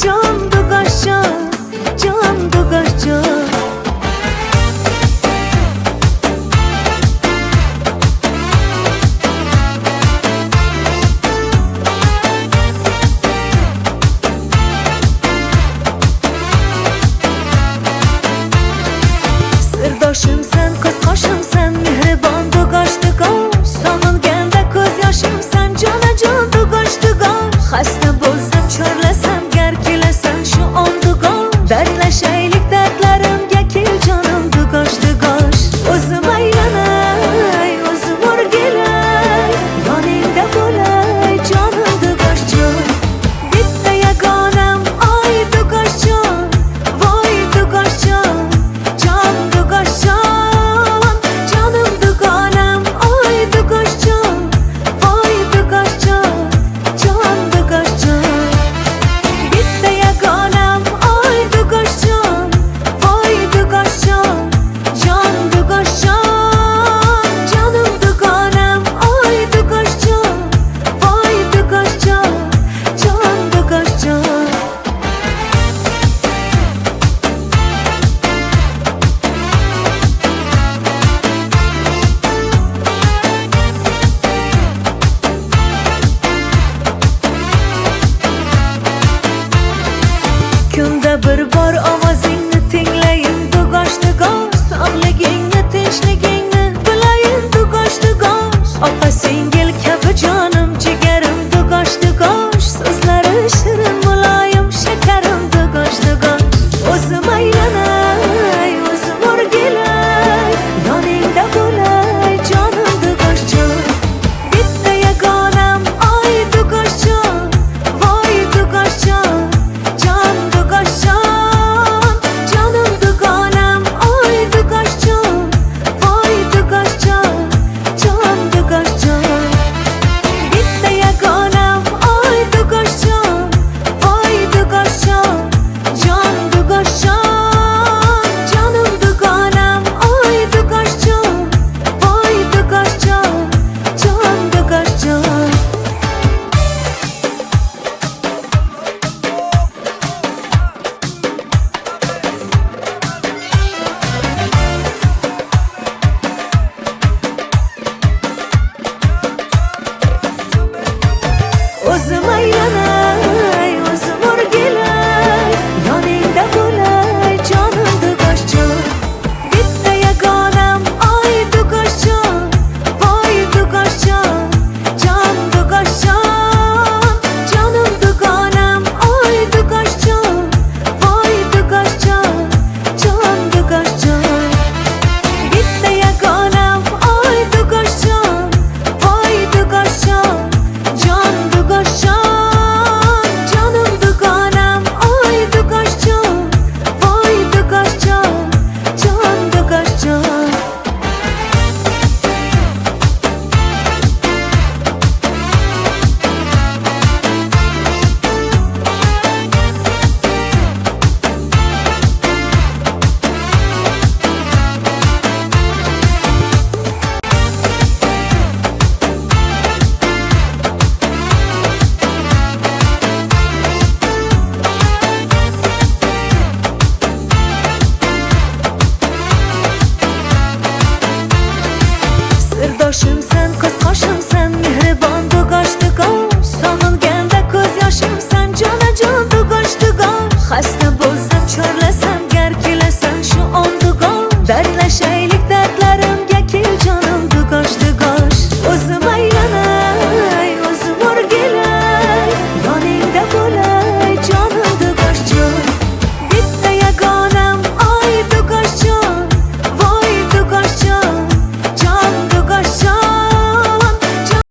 Can Dugaş can, Can Dugaş can. Sırdaşım sen, kız kaşım sen, mihriban Dugaş Dugaş. Sanılganda ko'z yoshim sen, cana can Dugaş Dugaş. Xasta bo'lsam, chorlasam, gar kelasan shu on Dugaş. Dardlashaylik dardlarimga kel jonim Dugaş Dugaş. O'zim aylanay, o'zim o'rgilay, yoningda bo'lay jonim Dugaş jon. Bitta yagonam oy Dugaş jon, voy Dugaş jon, jon Dugaş jon. Jonim dugonam oy Dugaş jon, voy Dugaş jon, jon Dugaş jon. Bitta yagonam oy Dugaş jon, voy Dugaş jon, jon Dugaş jon. Jonim dugonam oy Dugaş jon, voy Dugaş jon, jon Dugaş jon. Kunda bir